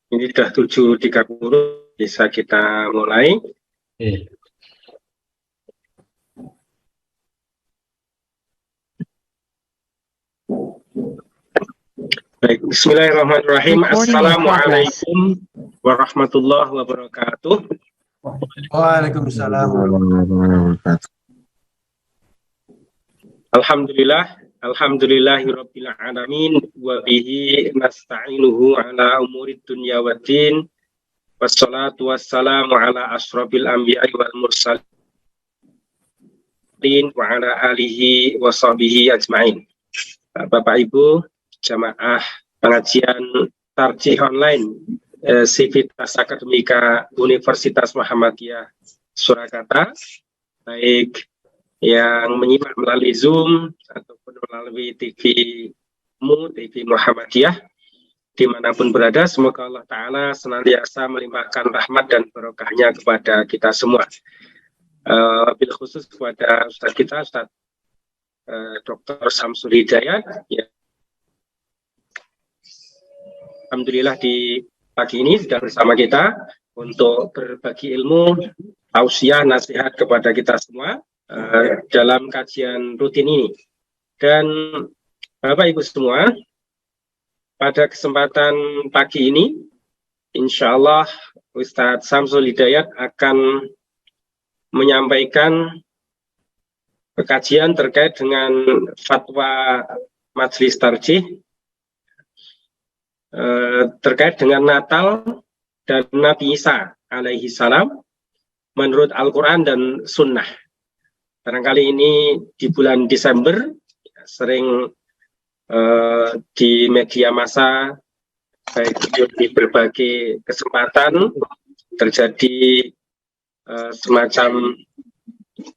Ini sudah 7.30, bisa kita mulai. Baik, bismillahirrahmanirrahim. Assalamualaikum warahmatullahi wabarakatuh. Waalaikumsalam warahmatullahi wabarakatuh. Alhamdulillahirabbil alamin wa bihi nasta'inuhu ala umurid dunya waddin. Wassalatu wassalamu ala asyrafil anbiya'i wal mursalin wa ala alihi wa sahbihi ajma'in. Bapak Ibu jamaah pengajian tarjih online Sivitas Akademika Universitas Muhammadiyah Surakarta, baik yang menyimak melalui Zoom ataupun melalui TV Muhammadiyah dimanapun berada, semoga Allah Ta'ala senantiasa melimpahkan rahmat dan barokahnya kepada kita semua. Bil khusus kepada Ustaz kita, Ustaz Dr. Samsul Hidayat, ya. Alhamdulillah di pagi ini sudah bersama kita untuk berbagi ilmu, tausiah, nasihat kepada kita semua dalam kajian rutin ini. Dan Bapak Ibu semua, pada kesempatan pagi ini, insya Allah Ustadz Samsul Hidayat akan menyampaikan kajian terkait dengan fatwa Majelis Tarjih terkait dengan Natal dan Nabi Isa alaihi salam menurut Al-Quran dan Sunnah. Barangkali ini di bulan Desember sering di media massa, baik di berbagai kesempatan terjadi semacam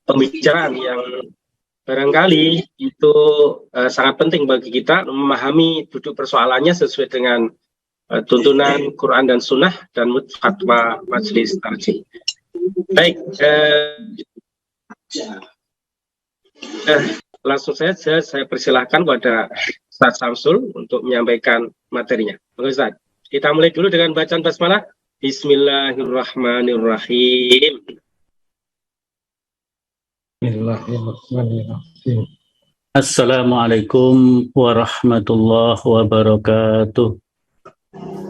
pembicaraan yang barangkali itu sangat penting bagi kita memahami duduk persoalannya sesuai dengan tuntunan Quran dan Sunnah dan fatwa Majelis Tarjih. Baik, langsung saja saya persilahkan kepada Ustaz Samsul untuk menyampaikan materinya. Ustaz, kita mulai dulu dengan bacaan basmalah. Bismillahirrahmanirrahim. Bismillahirrahmanirrahim. Assalamualaikum warahmatullahi wabarakatuh.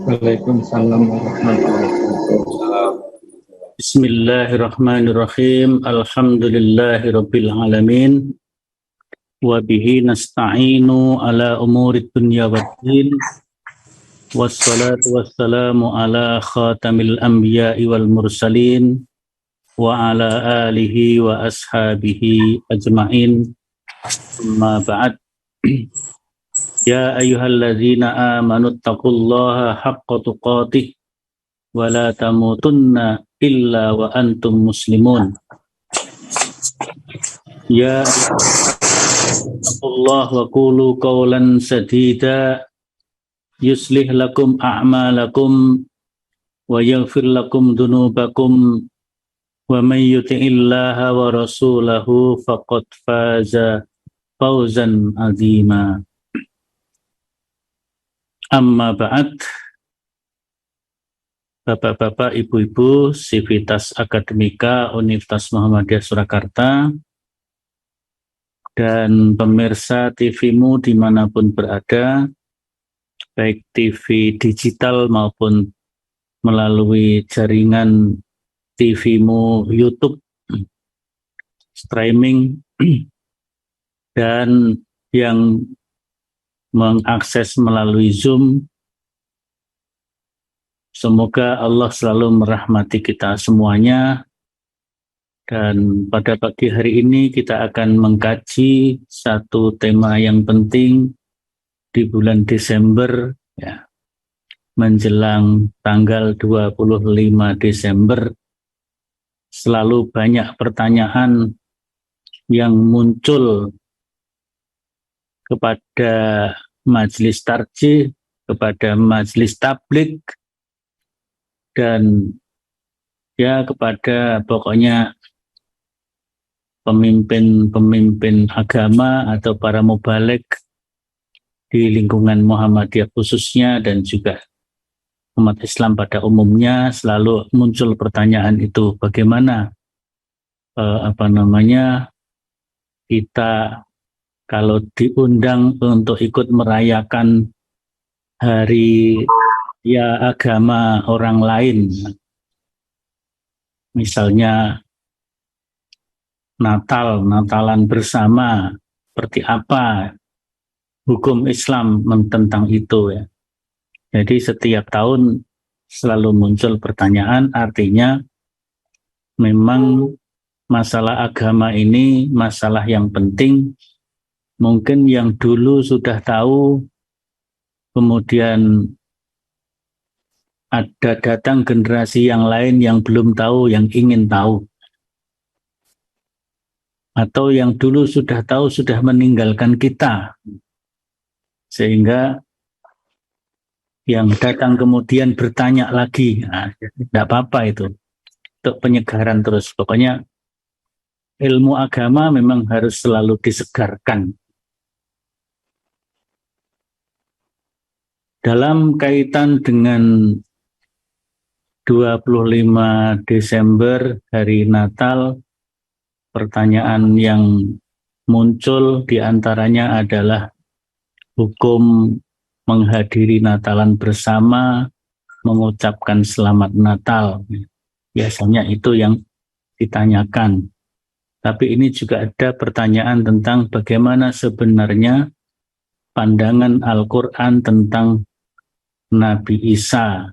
Waalaikumsalam warahmatullahi wabarakatuh. Bismillahirrahmanirrahim. Alhamdulillahirabbil alamin. Wa bihi nasta'inu ala umurid dunya waddin. Wassalatu wassalamu ala khatamil anbiya'i wal mursalin wa ala alihi wa ashabihi ajma'in. Amma ba'd. Ya ayyuhalladzina amanu taqullaha haqqa tuqatih wa la tamutunna illa wa antum muslimun. Ya Allah wa qulu qawlan sadida yuslih lakum a'malakum wa yaghfir lakum dunubakum wa man yuti'illaha wa rasulahu faqad faza fawzan azima. Amma ba'd. Bapak-bapak, ibu-ibu, Sivitas Akademika Universitas Muhammadiyah Surakarta, dan pemirsa TV-mu dimanapun berada, baik TV digital maupun melalui jaringan TV-mu YouTube, streaming, dan yang mengakses melalui Zoom. Semoga Allah selalu merahmati kita semuanya. Dan pada pagi hari ini kita akan mengkaji satu tema yang penting di bulan Desember, ya, menjelang tanggal 25 Desember. Selalu banyak pertanyaan yang muncul kepada Majelis Tarjih, kepada Majelis Tabligh, dan ya kepada pokoknya pemimpin-pemimpin agama atau para mubaligh di lingkungan Muhammadiyah khususnya dan juga umat Islam pada umumnya selalu muncul pertanyaan itu, bagaimana kita kalau diundang untuk ikut merayakan hari ya agama orang lain, misalnya Natalan bersama, seperti apa hukum Islam tentang itu ya. Jadi setiap tahun selalu muncul pertanyaan, artinya memang masalah agama ini masalah yang penting. Mungkin yang dulu sudah tahu, kemudian ada datang generasi yang lain yang belum tahu, yang ingin tahu. Atau yang dulu sudah tahu, sudah meninggalkan kita. Sehingga yang datang kemudian bertanya lagi. Nah, tidak apa-apa itu. Untuk penyegaran terus. Pokoknya ilmu agama memang harus selalu disegarkan. Dalam kaitan dengan 25 Desember, hari Natal, pertanyaan yang muncul diantaranya adalah hukum menghadiri Natalan bersama, mengucapkan selamat Natal. Biasanya itu yang ditanyakan. Tapi ini juga ada pertanyaan tentang bagaimana sebenarnya pandangan Al-Quran tentang Nabi Isa.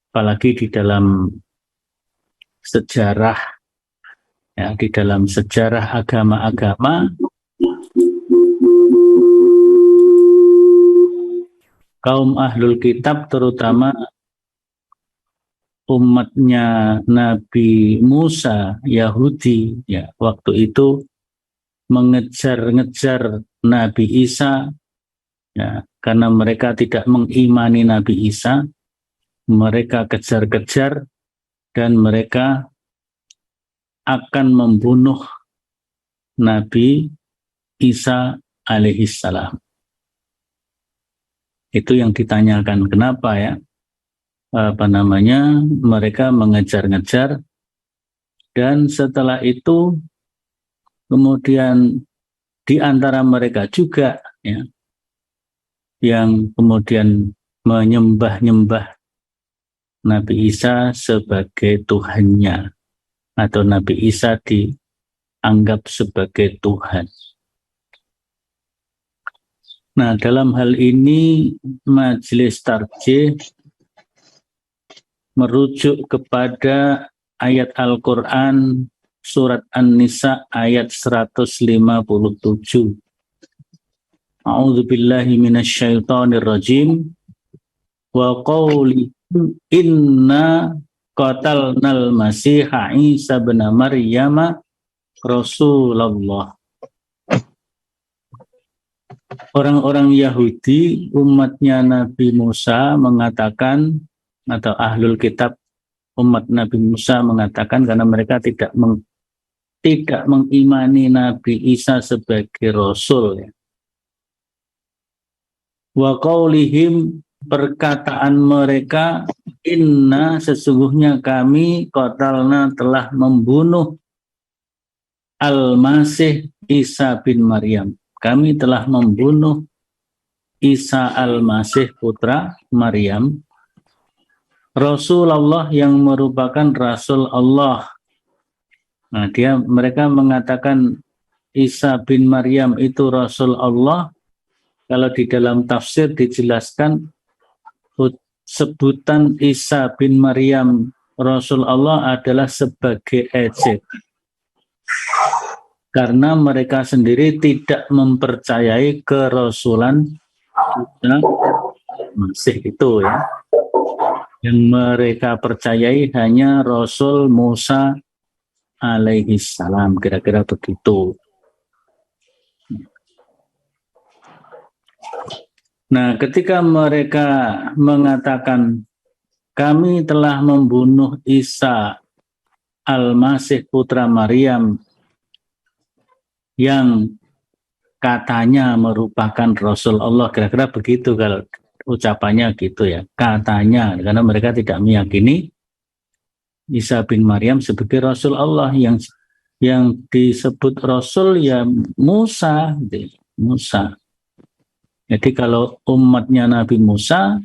Apalagi di dalam sejarah, ya, di dalam sejarah agama-agama, kaum ahlul kitab, terutama umatnya Nabi Musa, Yahudi, ya, waktu itu mengejar-ngejar Nabi Isa, ya, karena mereka tidak mengimani Nabi Isa, mereka kejar-kejar dan mereka akan membunuh Nabi Isa alaihissalam. Itu yang ditanyakan, kenapa ya? Mereka mengejar-ngejar, dan setelah itu kemudian di antara mereka juga ya, yang kemudian menyembah-nyembah Nabi Isa sebagai Tuhannya, atau Nabi Isa dianggap sebagai Tuhan. Nah, dalam hal ini Majelis Tarjih merujuk kepada ayat Al-Quran surat An-Nisa ayat 157. A'udzu billahi minasyaitonir rajim. Wa qauli inna qatalnal masiha Isa bin Maryam Rasulullah. Orang-orang Yahudi, umatnya Nabi Musa, mengatakan, atau ahlul kitab umat Nabi Musa mengatakan, karena mereka tidak mengimani Nabi Isa sebagai Rasul. Ya. Wa qaulihim, perkataan mereka, inna, sesungguhnya kami, qatalna, telah membunuh Al-Masih Isa bin Maryam. Kami telah membunuh Isa Al-Masih putra Maryam, Rasulullah, yang merupakan Rasul Allah. Nah, mereka mengatakan Isa bin Maryam itu Rasul Allah. Kalau di dalam tafsir dijelaskan sebutan Isa bin Maryam Rasul Allah adalah sebagai ejek. Karena mereka sendiri tidak mempercayai kerasulan Masih itu ya. Yang mereka percayai hanya Rasul Musa alaihissalam, kira-kira begitu. Nah, ketika mereka mengatakan kami telah membunuh Isa Al-Masih putra Maryam yang katanya merupakan Rasul Allah, kira-kira begitu ucapannya gitu ya, katanya, karena mereka tidak meyakini Isa bin Maryam sebagai Rasul Allah. Yang disebut Rasul ya Musa, Musa. Jadi kalau umatnya Nabi Musa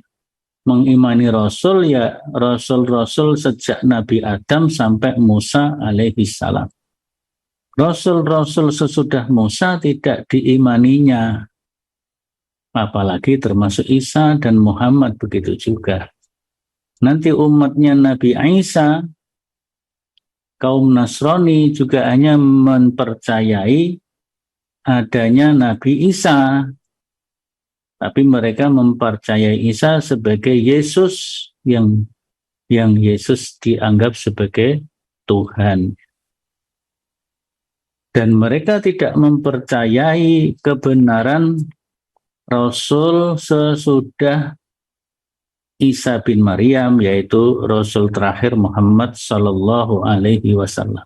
mengimani Rasul, ya Rasul-Rasul sejak Nabi Adam sampai Musa alaihi salam. Rasul-Rasul sesudah Musa tidak diimaninya, apalagi termasuk Isa dan Muhammad begitu juga. Nanti umatnya Nabi Isa, kaum Nasrani juga hanya mempercayai adanya Nabi Isa, tapi mereka mempercayai Isa sebagai Yesus, yang Yesus dianggap sebagai Tuhan. Dan mereka tidak mempercayai kebenaran Rasul sesudah Isa bin Maryam, yaitu Rasul terakhir Muhammad Sallallahu Alaihi Wasallam.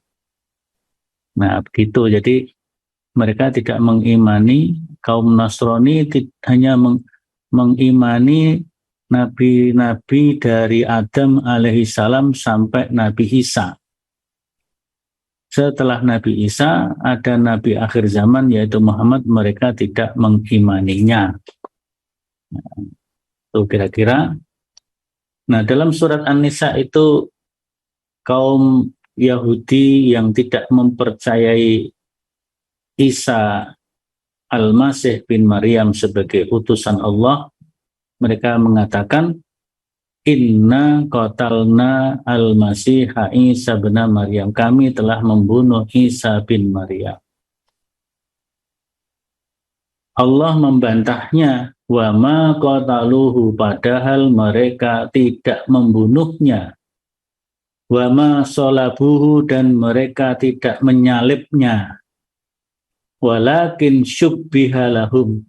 Nah, begitu. Jadi mereka tidak mengimani, kaum Nasrani hanya mengimani nabi-nabi dari Adam alaihi salam sampai Nabi Isa. Setelah Nabi Isa ada Nabi akhir zaman yaitu Muhammad, mereka tidak mengimaninya. Itu kira-kira. Nah, dalam surat An-Nisa itu kaum Yahudi yang tidak mempercayai Isa Al-Masih bin Maryam sebagai utusan Allah, mereka mengatakan Inna qatalna al-Masih Isa bin Maryam, kami telah membunuh Isa bin Maryam. Allah membantahnya, wa ma qataluhu, padahal mereka tidak membunuhnya, wa ma sholabuhu, dan mereka tidak menyalibnya, walakin syubbiha lahum,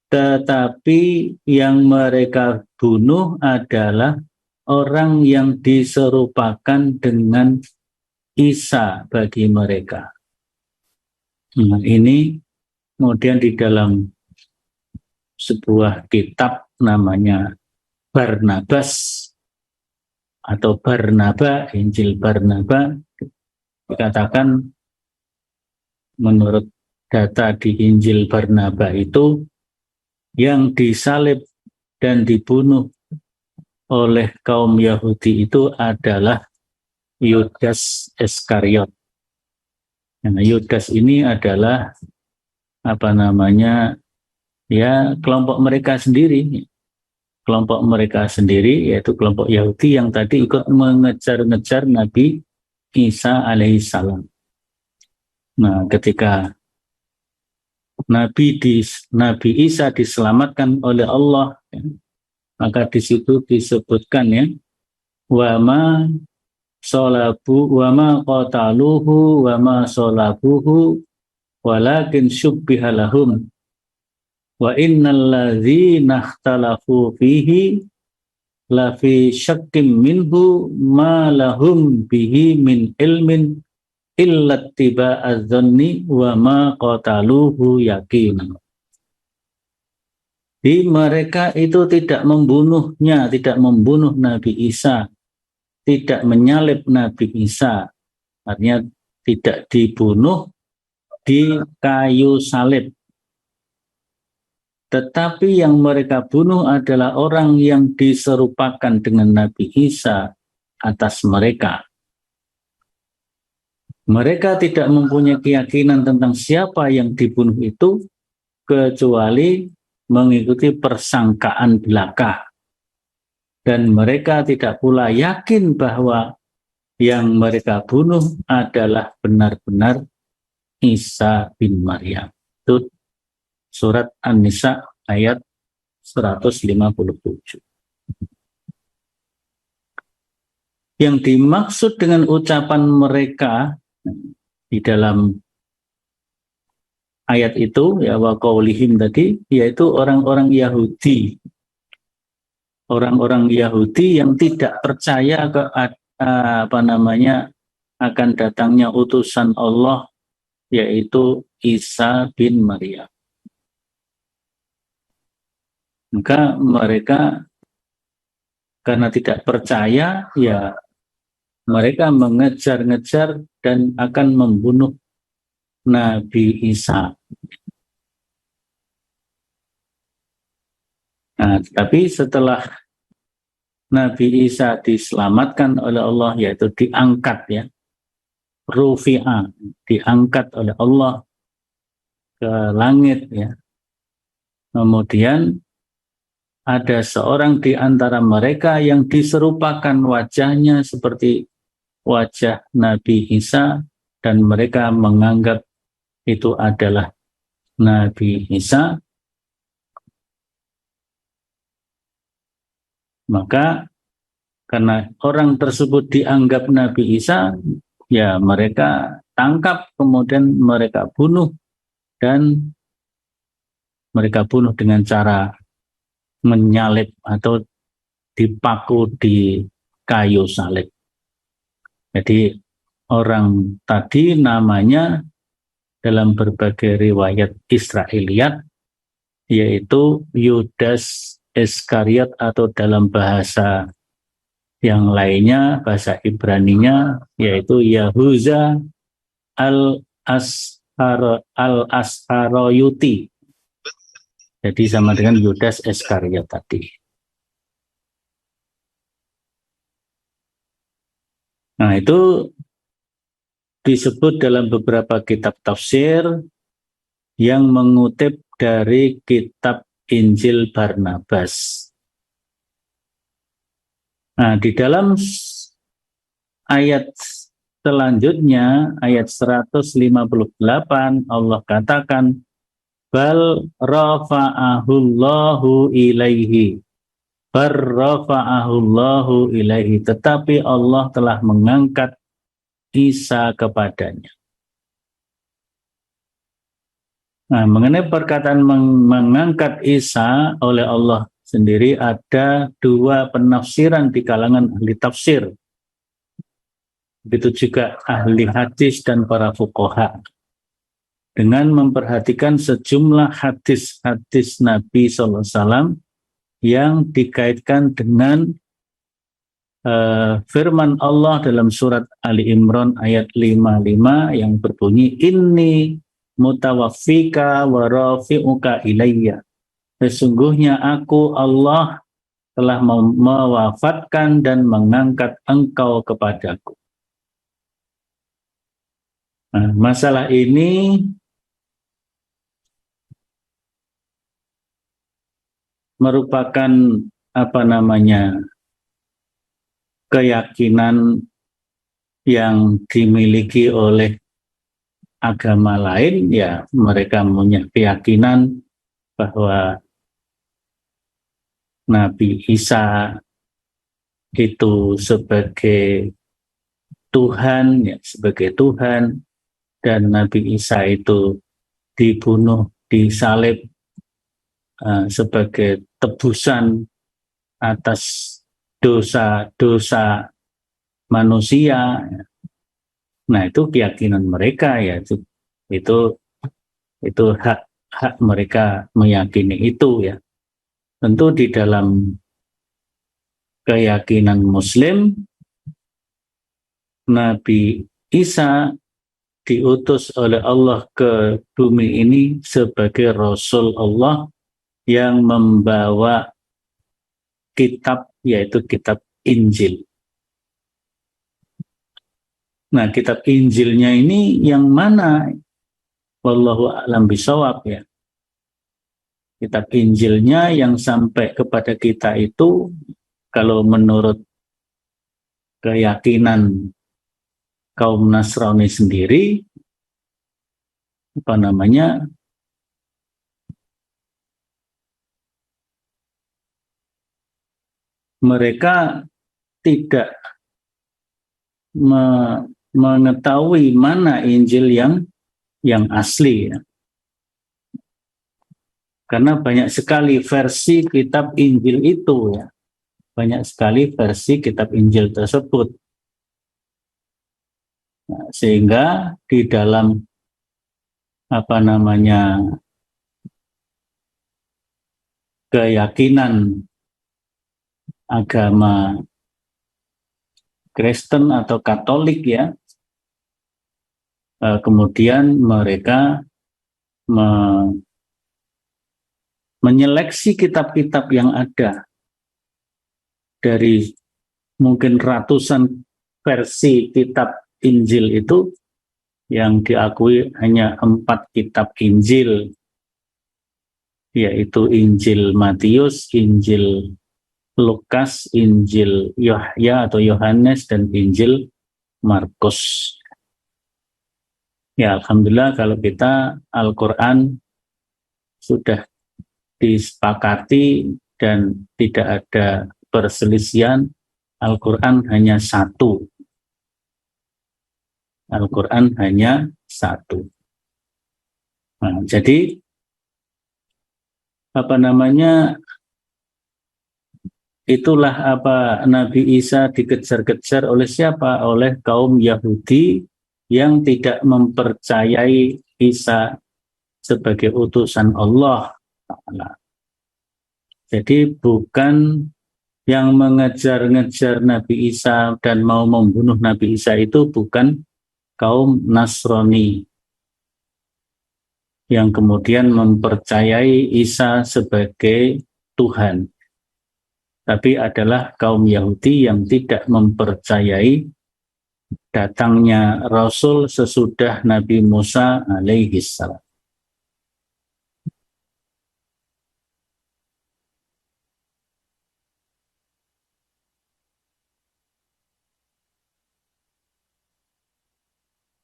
tetapi yang mereka bunuh adalah orang yang diserupakan dengan Isa bagi mereka. Nah, ini kemudian di dalam sebuah kitab namanya Barnabas atau Barnaba, Injil Barnaba, dikatakan menurut data di Injil Barnaba itu yang disalib dan dibunuh oleh kaum Yahudi itu adalah Yudas Iskariot. Nah, Yudas ini adalah kelompok mereka sendiri. Kelompok mereka sendiri yaitu kelompok Yahudi yang tadi ikut mengejar-ngejar Nabi Isa alaihissalam. Nah, ketika Nabi Isa diselamatkan oleh Allah, ya, maka di situ disebutkan ya, wa ma qataluhu wa ma sholabuhu walakin syubbiha lahum wa innal ladzina ikhtalafu fihi la fi syakkim minhu ma lahum bihi min ilmin illa tiba'adz dzanni wa ma qataluhu yaqinan. Di mereka itu tidak membunuhnya, tidak membunuh Nabi Isa, tidak menyalib Nabi Isa, artinya tidak dibunuh di kayu salib. Tetapi yang mereka bunuh adalah orang yang diserupakan dengan Nabi Isa atas mereka. Mereka tidak mempunyai keyakinan tentang siapa yang dibunuh itu kecuali mengikuti persangkaan belaka. Dan mereka tidak pula yakin bahwa yang mereka bunuh adalah benar-benar Isa bin Maryam. Itu surat An-Nisa ayat 157. Yang dimaksud dengan ucapan mereka di dalam ayat itu ya wa qaulihim tadi, yaitu orang-orang Yahudi. Orang-orang Yahudi yang tidak percaya akan datangnya utusan Allah, yaitu Isa bin Maryam. Maka mereka karena tidak percaya, ya mereka mengejar-ngejar dan akan membunuh Nabi Isa. Nah, tapi setelah Nabi Isa diselamatkan oleh Allah, yaitu diangkat ya, rufi'a, diangkat oleh Allah ke langit ya. Kemudian ada seorang di antara mereka yang diserupakan wajahnya seperti wajah Nabi Isa, dan mereka menganggap itu adalah Nabi Isa. Maka karena orang tersebut dianggap Nabi Isa, ya mereka tangkap, kemudian mereka bunuh, dan mereka bunuh dengan cara menyalib atau dipaku di kayu salib. Jadi orang tadi namanya dalam berbagai riwayat Israiliyat yaitu Yudas Iskariot, atau dalam bahasa yang lainnya, bahasa Ibraninya, yaitu Yahuza al-Asharoyuti. Jadi sama dengan Yudas Iskariot tadi. Nah, itu disebut dalam beberapa kitab tafsir yang mengutip dari kitab Injil Barnabas. Nah, di dalam ayat selanjutnya, ayat 158, Allah katakan, bal rafa'ahullahu ilaihi. Barrafa'ahullahu ilaihi, tetapi Allah telah mengangkat Isa kepadanya. Nah, mengenai perkataan mengangkat Isa oleh Allah sendiri, ada dua penafsiran di kalangan ahli tafsir. Begitu juga ahli hadis dan para fuqaha. Dengan memperhatikan sejumlah hadis-hadis Nabi SAW yang dikaitkan dengan firman Allah dalam surat Ali Imran ayat 55 yang berbunyi, inni mutawaffika wa rafi'uka ilayya. Sesungguhnya aku Allah telah mewafatkan dan mengangkat engkau kepadaku. Nah, masalah ini merupakan keyakinan yang dimiliki oleh agama lain. Ya, mereka punya keyakinan bahwa Nabi Isa itu sebagai Tuhan, ya, sebagai Tuhan, dan Nabi Isa itu dibunuh, disalib sebagai tebusan atas dosa-dosa manusia. Nah, itu keyakinan mereka ya, itu hak mereka meyakini itu ya. Tentu di dalam keyakinan Muslim, Nabi Isa diutus oleh Allah ke bumi ini sebagai Rasul Allah yang membawa kitab, yaitu kitab Injil. Nah, kitab Injilnya ini yang mana? Wallahu a'lam bishawab ya. Kitab Injilnya yang sampai kepada kita itu, kalau menurut keyakinan kaum Nasrani sendiri, mereka tidak mengetahui mana Injil yang asli ya. Karena banyak sekali versi kitab Injil itu ya. Banyak sekali versi kitab Injil tersebut. Nah, sehingga di dalam keyakinan agama Kristen atau Katolik ya, kemudian mereka menyeleksi kitab-kitab yang ada dari mungkin ratusan versi kitab Injil itu, yang diakui hanya 4 kitab Injil, yaitu Injil Matius, Injil Lukas, Injil Yahya atau Yohanes, dan Injil Markus. Ya, alhamdulillah kalau kita Al-Quran sudah disepakati dan tidak ada perselisihan, Al-Quran hanya satu. Al-Quran hanya satu. Nah, jadi itulah Nabi Isa dikejar-kejar oleh siapa? Oleh kaum Yahudi yang tidak mempercayai Isa sebagai utusan Allah Ta'ala. Jadi bukan yang mengejar-ngejar Nabi Isa dan mau membunuh Nabi Isa itu bukan kaum Nasrani yang kemudian mempercayai Isa sebagai Tuhan, tapi adalah kaum Yahudi yang tidak mempercayai datangnya Rasul sesudah Nabi Musa alaihi salam.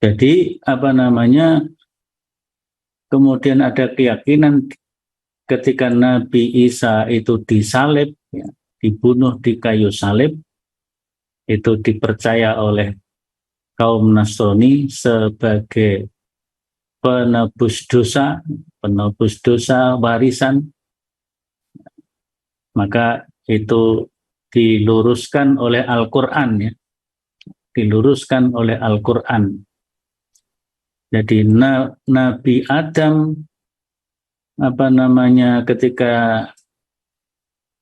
Jadi kemudian ada keyakinan ketika Nabi Isa itu disalib, ya, dibunuh di kayu salib, itu dipercaya oleh kaum Nasrani sebagai penebus dosa warisan. Maka itu diluruskan oleh Al-Quran, ya, diluruskan oleh Al-Quran. Jadi Nabi Adam ketika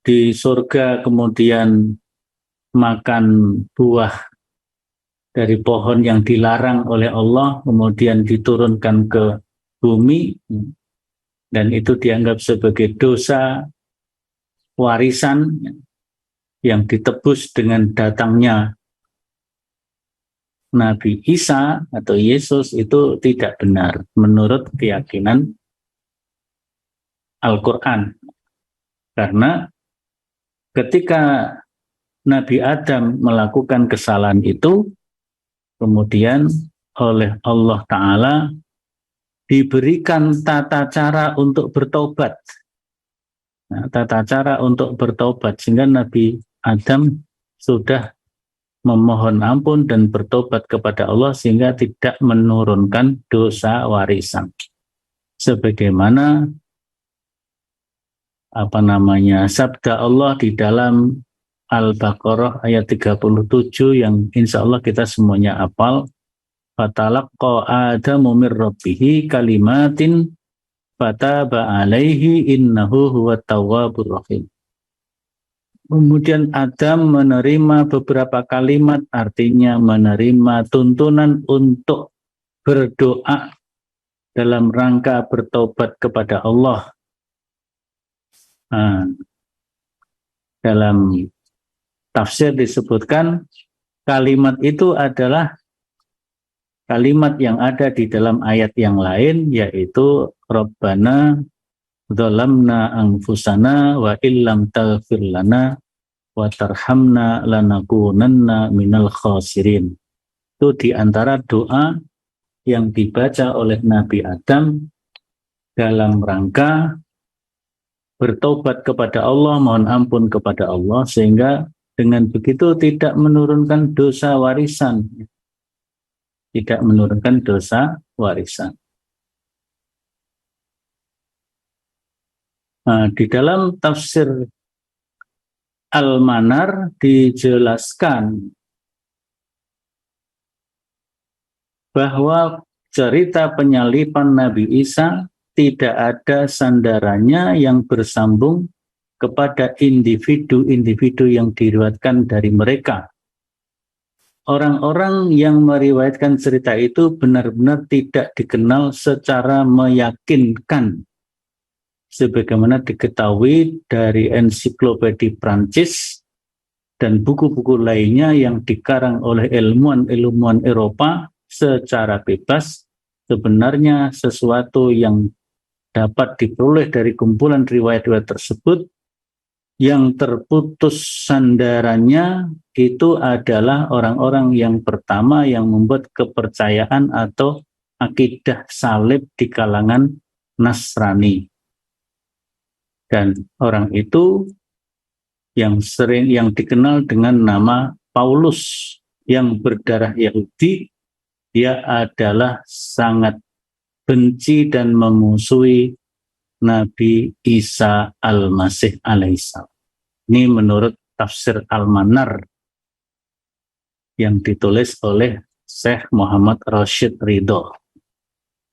di surga kemudian makan buah dari pohon yang dilarang oleh Allah, kemudian diturunkan ke bumi, dan itu dianggap sebagai dosa warisan yang ditebus dengan datangnya Nabi Isa atau Yesus, itu tidak benar menurut keyakinan Al-Quran. Karena ketika Nabi Adam melakukan kesalahan itu, kemudian oleh Allah Ta'ala diberikan tata cara untuk bertobat. Nah, tata cara untuk bertobat, sehingga Nabi Adam sudah memohon ampun dan bertobat kepada Allah sehingga tidak menurunkan dosa warisan. Sebagaimana sabda Allah di dalam Al-Baqarah ayat 37 yang insya Allah kita semuanya hafal. Fatalaqqa Adamu mir Rabbihi kalimatin fataba alaihi innahu huwat tawwabur rahim. Kemudian Adam menerima beberapa kalimat, artinya menerima tuntunan untuk berdoa dalam rangka bertobat kepada Allah. Nah, dalam tafsir disebutkan kalimat itu adalah kalimat yang ada di dalam ayat yang lain, yaitu Rabbana dzalamna anfusana wa illam taghfir lana wa tarhamna lanakunanna minal khasirin. Itu di antara doa yang dibaca oleh Nabi Adam dalam rangka bertobat kepada Allah, mohon ampun kepada Allah, sehingga dengan begitu tidak menurunkan dosa warisan. Tidak menurunkan dosa warisan. Nah, di dalam tafsir Al-Manar dijelaskan bahwa cerita penyaliban Nabi Isa tidak ada sandarannya yang bersambung kepada individu-individu yang diriwayatkan dari mereka. Orang-orang yang meriwayatkan cerita itu benar-benar tidak dikenal secara meyakinkan. Sebagaimana diketahui dari ensiklopedia Prancis dan buku-buku lainnya yang dikarang oleh ilmuwan-ilmuwan Eropa secara bebas, sebenarnya sesuatu yang dapat diperoleh dari kumpulan riwayat-riwayat tersebut yang terputus sandarannya itu adalah orang-orang yang pertama yang membuat kepercayaan atau akidah salib di kalangan Nasrani. Dan orang itu yang dikenal dengan nama Paulus yang berdarah Yahudi, dia adalah sangat benci dan memusuhi Nabi Isa Al-Masih alaihissalam. Ini menurut tafsir Al-Manar yang ditulis oleh Syekh Muhammad Rashid Ridho.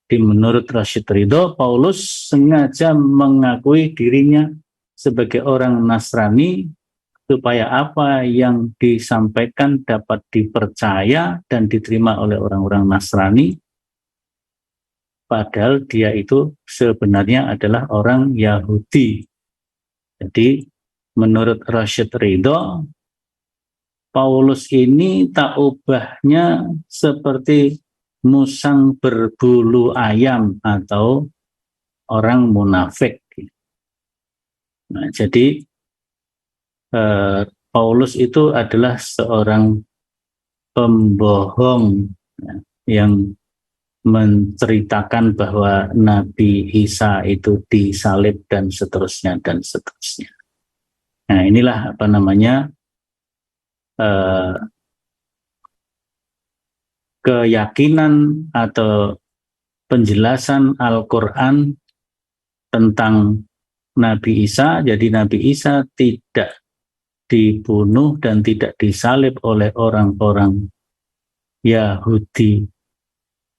Menurut Rashid Ridho, Paulus sengaja mengakui dirinya sebagai orang Nasrani supaya apa yang disampaikan dapat dipercaya dan diterima oleh orang-orang Nasrani, padahal dia itu sebenarnya adalah orang Yahudi. Jadi menurut Rashid Ridho, Paulus ini tak ubahnya seperti musang berbulu ayam atau orang munafik. Nah, jadi Paulus itu adalah seorang pembohong yang menceritakan bahwa Nabi Isa itu disalib dan seterusnya dan seterusnya. Nah, inilah keyakinan atau penjelasan Al-Quran tentang Nabi Isa. Jadi Nabi Isa tidak dibunuh dan tidak disalib oleh orang-orang Yahudi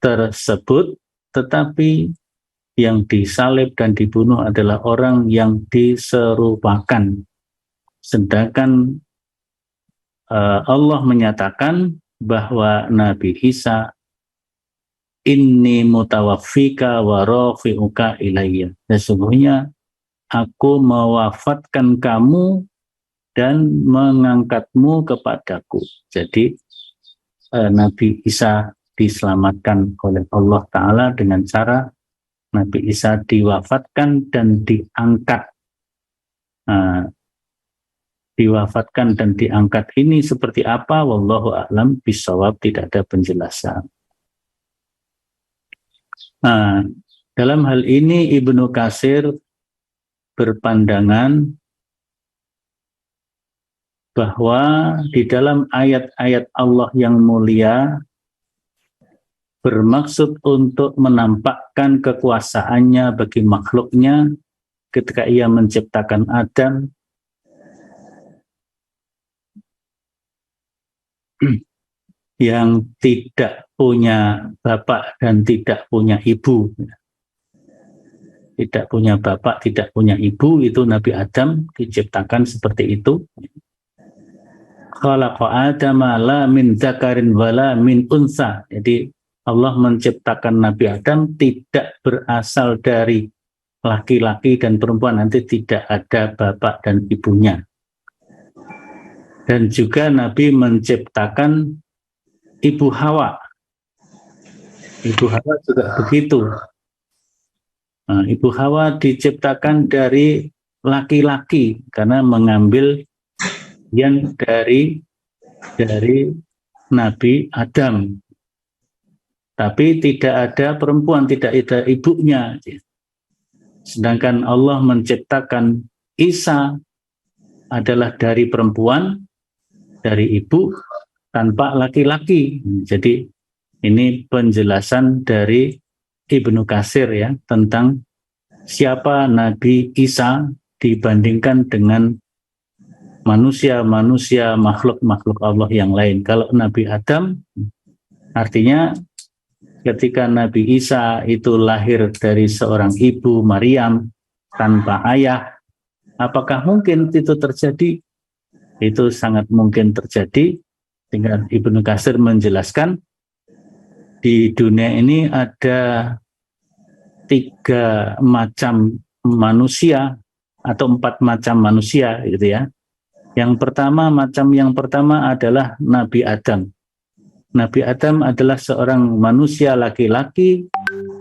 tersebut, tetapi yang disalib dan dibunuh adalah orang yang diserupakan. Sedangkan Allah menyatakan bahwa Nabi Isa, inni mutawaffika wa rafi'uka ilayya. Sesungguhnya aku mewafatkan kamu dan mengangkatmu kepadaku. Jadi Nabi Isa diselamatkan oleh Allah Ta'ala dengan cara Nabi Isa diwafatkan dan diangkat. Diwafatkan dan diangkat ini seperti apa? Wallahu a'lam bishawab, tidak ada penjelasan. Dalam hal ini Ibnu Katsir berpandangan bahwa di dalam ayat-ayat Allah yang mulia bermaksud untuk menampakkan kekuasaannya bagi makhluknya ketika ia menciptakan Adam yang tidak punya bapak dan tidak punya ibu. Tidak punya bapak, tidak punya ibu, itu Nabi Adam diciptakan seperti itu. Khalaqa Adama la min dzakarin wala min unsa. Jadi Allah menciptakan Nabi Adam tidak berasal dari laki-laki dan perempuan, nanti tidak ada bapak dan ibunya. Dan juga Nabi menciptakan Ibu Hawa. Ibu Hawa juga begitu. Ibu Hawa diciptakan dari laki-laki karena mengambil yang dari Nabi Adam. Tapi tidak ada perempuan, tidak ada ibunya. Sedangkan Allah menciptakan Isa adalah dari perempuan, dari ibu, tanpa laki-laki. Jadi ini penjelasan dari Ibnu Katsir ya tentang siapa Nabi Isa dibandingkan dengan manusia-manusia, makhluk-makhluk Allah yang lain. Kalau Nabi Adam artinya ketika Nabi Isa itu lahir dari seorang ibu Maryam tanpa ayah, Apakah mungkin itu terjadi? Itu sangat mungkin terjadi. Sehingga Ibnu Katsir menjelaskan di dunia ini ada 3 macam manusia atau 4 macam manusia gitu ya. Yang pertama adalah Nabi Adam. Nabi Adam adalah seorang manusia laki-laki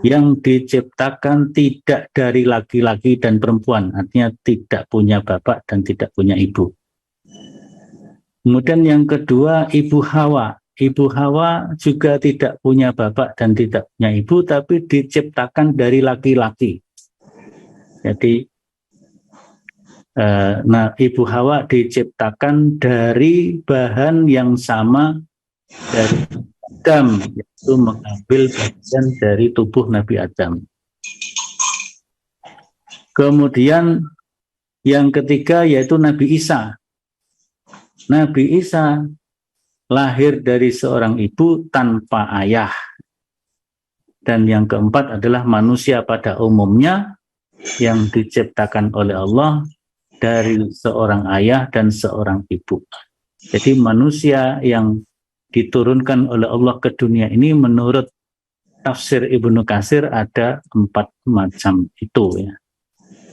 yang diciptakan tidak dari laki-laki dan perempuan, artinya tidak punya bapak dan tidak punya ibu. Kemudian yang kedua Ibu Hawa. Ibu Hawa juga tidak punya bapak dan tidak punya ibu, tapi diciptakan dari laki-laki. Jadi Ibu Hawa diciptakan dari bahan yang sama dari Adam, yaitu mengambil bagian dari tubuh Nabi Adam. Kemudian yang ketiga yaitu Nabi Isa. Nabi Isa lahir dari seorang ibu tanpa ayah. Dan yang keempat adalah manusia pada umumnya yang diciptakan oleh Allah dari seorang ayah dan seorang ibu. Jadi manusia yang diturunkan oleh Allah ke dunia ini menurut tafsir Ibnu Katsir ada 4 macam itu ya.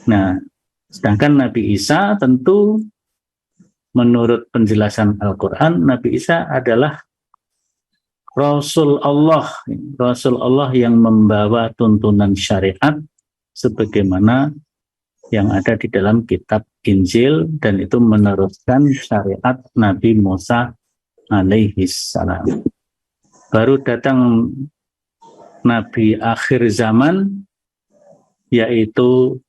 Nah, sedangkan Nabi Isa tentu menurut penjelasan Al-Quran, Nabi Isa adalah Rasul Allah yang membawa tuntunan syariat sebagaimana yang ada di dalam kitab Injil, dan itu meneruskan syariat Nabi Musa alaihi salam. Baru datang Nabi akhir zaman, yaitu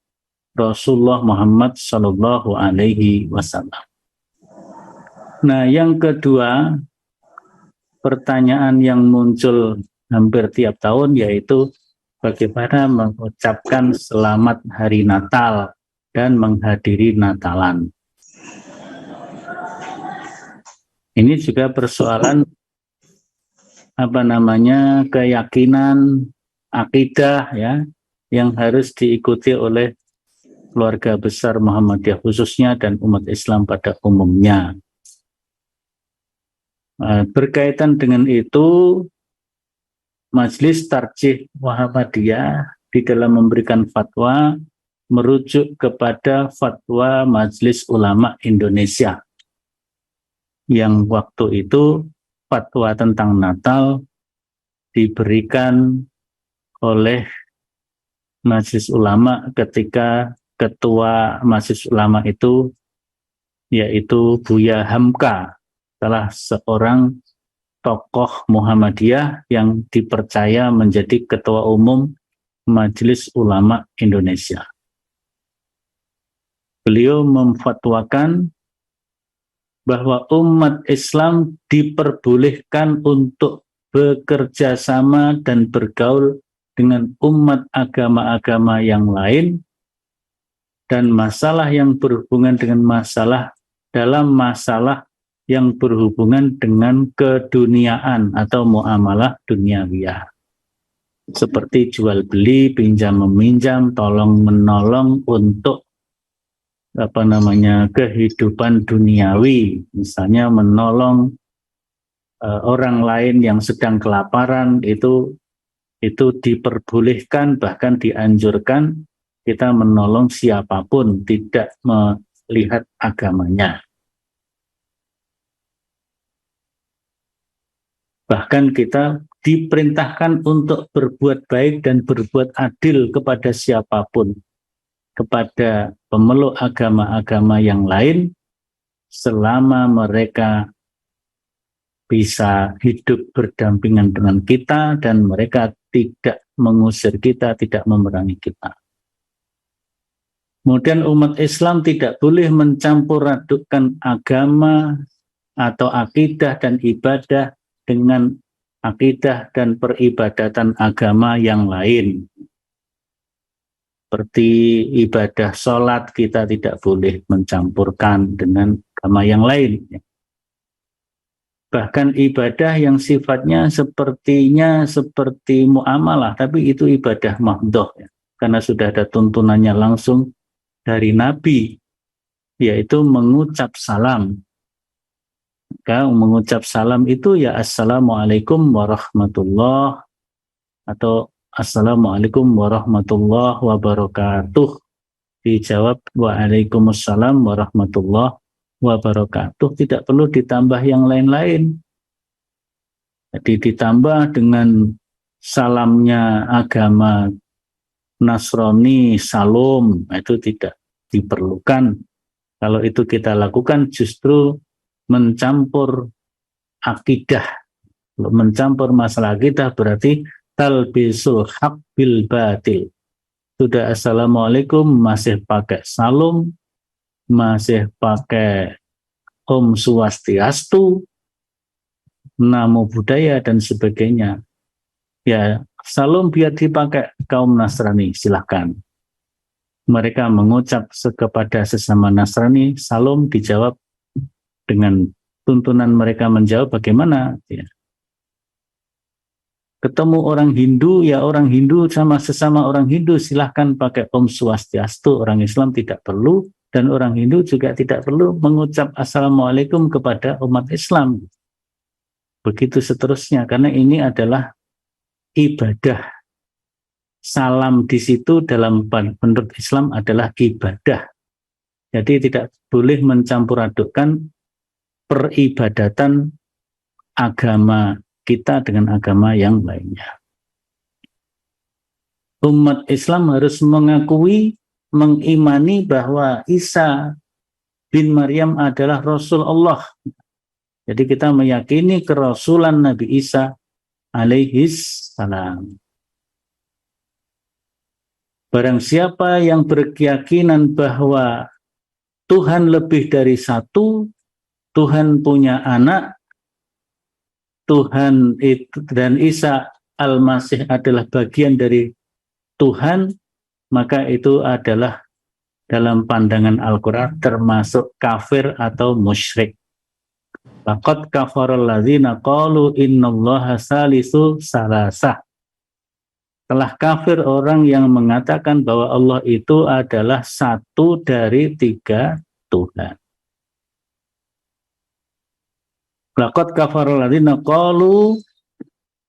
Rasulullah Muhammad Sallallahu Alaihi Wasallam. Nah, yang kedua, pertanyaan yang muncul hampir tiap tahun yaitu bagaimana mengucapkan selamat hari Natal dan menghadiri Natalan. Ini juga persoalan keyakinan, akidah ya, yang harus diikuti oleh keluarga besar Muhammadiyah khususnya dan umat Islam pada umumnya. Berkaitan dengan itu, Majelis Tarjih Muhammadiyah di dalam memberikan fatwa merujuk kepada fatwa Majelis Ulama Indonesia yang waktu itu fatwa tentang Natal diberikan oleh Majelis Ulama ketika ketua Majelis Ulama itu yaitu Buya Hamka, salah seorang tokoh Muhammadiyah yang dipercaya menjadi ketua umum Majelis Ulama Indonesia. Beliau memfatwakan bahwa umat Islam diperbolehkan untuk bekerja sama dan bergaul dengan umat agama-agama yang lain, dan masalah yang berhubungan dengan masalah yang berhubungan dengan keduniaan atau muamalah duniawiyah. Seperti jual beli, pinjam meminjam, tolong menolong untuk kehidupan duniawi, misalnya menolong orang lain yang sedang kelaparan, itu diperbolehkan, bahkan dianjurkan kita menolong siapapun, tidak melihat agamanya. Bahkan kita diperintahkan untuk berbuat baik dan berbuat adil kepada siapapun, kepada pemeluk agama-agama yang lain, selama mereka bisa hidup berdampingan dengan kita dan mereka tidak mengusir kita, tidak memerangi kita. Kemudian umat Islam tidak boleh mencampur adukkan agama atau akidah dan ibadah dengan akidah dan peribadatan agama yang lain. Seperti ibadah sholat, kita tidak boleh mencampurkan dengan agama yang lain. Bahkan ibadah yang sifatnya seperti muamalah, tapi itu ibadah mahdhoh, ya. Karena sudah ada tuntunannya langsung dari Nabi yaitu mengucap salam. Maka mengucap salam itu ya assalamualaikum warahmatullahi atau assalamualaikum warahmatullahi wabarakatuh. Dijawab waalaikumsalam warahmatullahi wabarakatuh. Tidak perlu ditambah yang lain-lain. Jadi ditambah dengan salamnya agama Nasrani, salam, itu tidak diperlukan. Kalau itu kita lakukan justru mencampur akidah. Mencampur masalah akidah berarti talbisul haq bil batil. Sudah assalamualaikum masih pakai salam, masih pakai Om Swastiastu, Namo Buddhaya dan sebagainya. Ya, salam biar dipakai kaum Nasrani, silahkan. Mereka mengucap kepada sesama Nasrani, salam dijawab dengan tuntunan mereka menjawab bagaimana. Ya. Ketemu orang Hindu, ya orang Hindu sama sesama orang Hindu silahkan pakai Om Swastiastu. Orang Islam tidak perlu, dan orang Hindu juga tidak perlu mengucap Assalamualaikum kepada umat Islam. Begitu seterusnya, karena ini adalah ibadah. Salam di situ dalam menurut Islam adalah ibadah. Jadi tidak boleh mencampur adukkan peribadatan agama kita dengan agama yang lainnya. Umat Islam harus mengakui, mengimani bahwa Isa bin Maryam adalah Rasul Allah. Jadi kita meyakini kerasulan Nabi Isa alaihis salam. Barang siapa yang berkeyakinan bahwa Tuhan lebih dari satu, Tuhan punya anak, Tuhan itu dan Isa Al-Masih adalah bagian dari Tuhan, maka itu adalah dalam pandangan Al-Quran termasuk kafir atau musyrik. Laqad kafaral ladzina qalu innallaha salisu salasah. Telah kafir orang yang mengatakan bahwa Allah itu adalah satu dari tiga Tuhan. Laqad kafaral ladzina qalu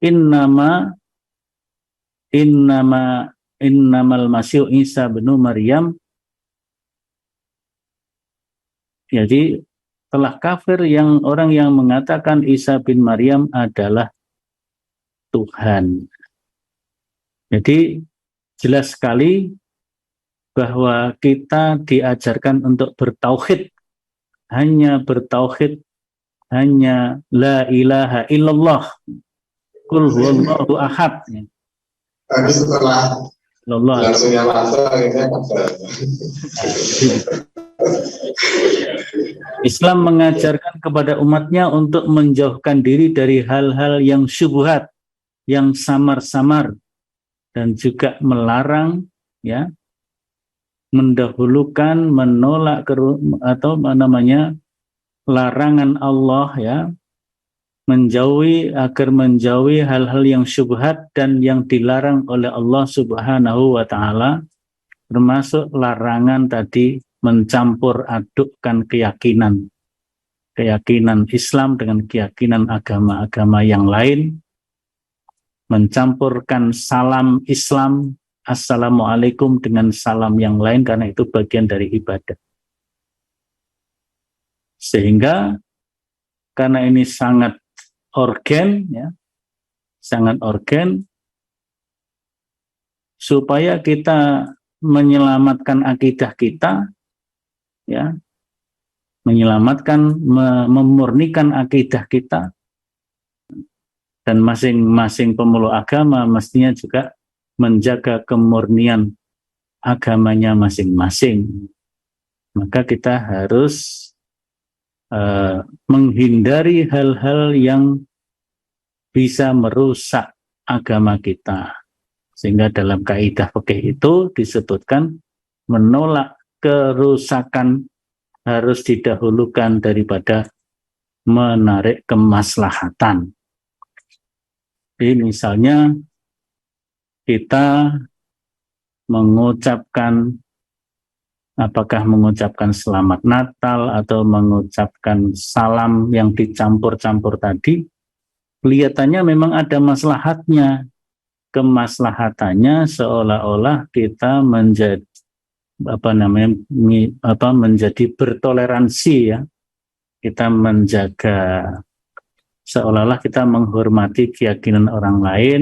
innamal masih Isa bin Maryam. Jadi telah kafir yang orang yang mengatakan Isa bin Maryam adalah Tuhan. Jadi jelas sekali bahwa kita diajarkan untuk bertauhid, hanya bertauhid, hanya la ilaha illallah, qul huwallahu ahad. Tapi setelah langsungnya masuk Islam mengajarkan kepada umatnya untuk menjauhkan diri dari hal-hal yang syubhat, yang samar-samar, dan juga melarang, ya, mendahulukan, menolak atau namanya larangan Allah, ya, agar menjauhi hal-hal yang syubhat dan yang dilarang oleh Allah Subhanahu wa Ta'ala, termasuk larangan tadi mencampur adukkan keyakinan Islam dengan keyakinan agama-agama yang lain, mencampurkan salam Islam Assalamualaikum dengan salam yang lain, karena itu bagian dari ibadah. Sehingga karena ini sangat organ, ya, sangat organ, supaya kita menyelamatkan akidah kita, ya, menyelamatkan, memurnikan akidah kita, dan masing-masing pemeluk agama mestinya juga menjaga kemurnian agamanya masing-masing. Maka kita harus menghindari hal-hal yang bisa merusak agama kita. Sehingga dalam kaidah fikih itu disebutkan menolak kerusakan harus didahulukan daripada menarik kemaslahatan. Jadi misalnya kita mengucapkan apakah mengucapkan selamat Natal atau mengucapkan salam yang dicampur-campur tadi, kelihatannya memang ada maslahatnya. Kemaslahatannya seolah-olah kita menjadi menjadi bertoleransi, ya. Kita menjaga, seolah-olah kita menghormati keyakinan orang lain,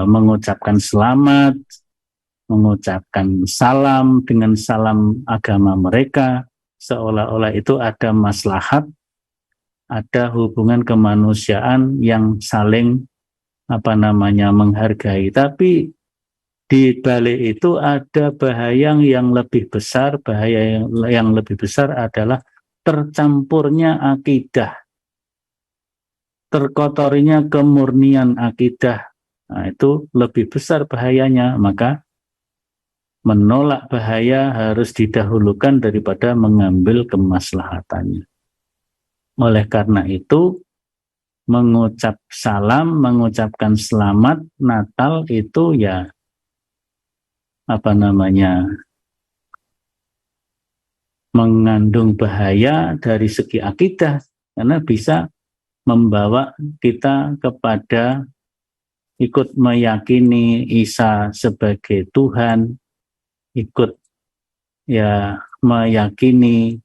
mengucapkan selamat, mengucapkan salam dengan salam agama mereka, seolah-olah itu ada maslahat, ada hubungan kemanusiaan yang saling menghargai. Tapi di balik itu ada bahaya yang lebih besar. Bahaya yang lebih besar adalah tercampurnya akidah, terkotorinya kemurnian akidah. Nah, itu lebih besar bahayanya. Maka menolak bahaya harus didahulukan daripada mengambil kemaslahatannya. Oleh karena itu, mengucap salam, mengucapkan selamat Natal itu ya mengandung bahaya dari segi akidah, karena bisa membawa kita kepada ikut meyakini Isa sebagai Tuhan, ikut meyakini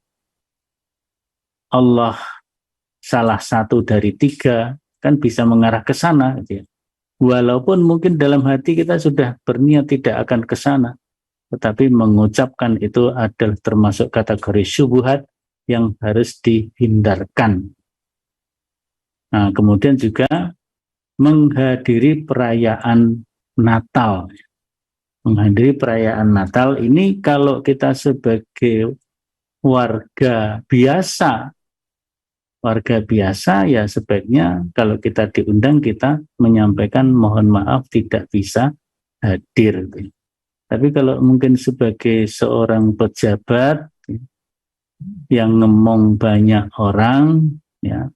Allah salah satu dari tiga, kan bisa mengarah ke sana, gitu ya. Walaupun mungkin dalam hati kita sudah berniat tidak akan ke sana, tetapi mengucapkan itu adalah termasuk kategori syubhat yang harus dihindarkan. Nah, kemudian juga menghadiri perayaan Natal. Menghadiri perayaan Natal ini kalau kita sebagai warga biasa ya sebaiknya kalau kita diundang kita menyampaikan mohon maaf tidak bisa hadir. Tapi kalau mungkin sebagai seorang pejabat yang ngemong banyak orang, ya,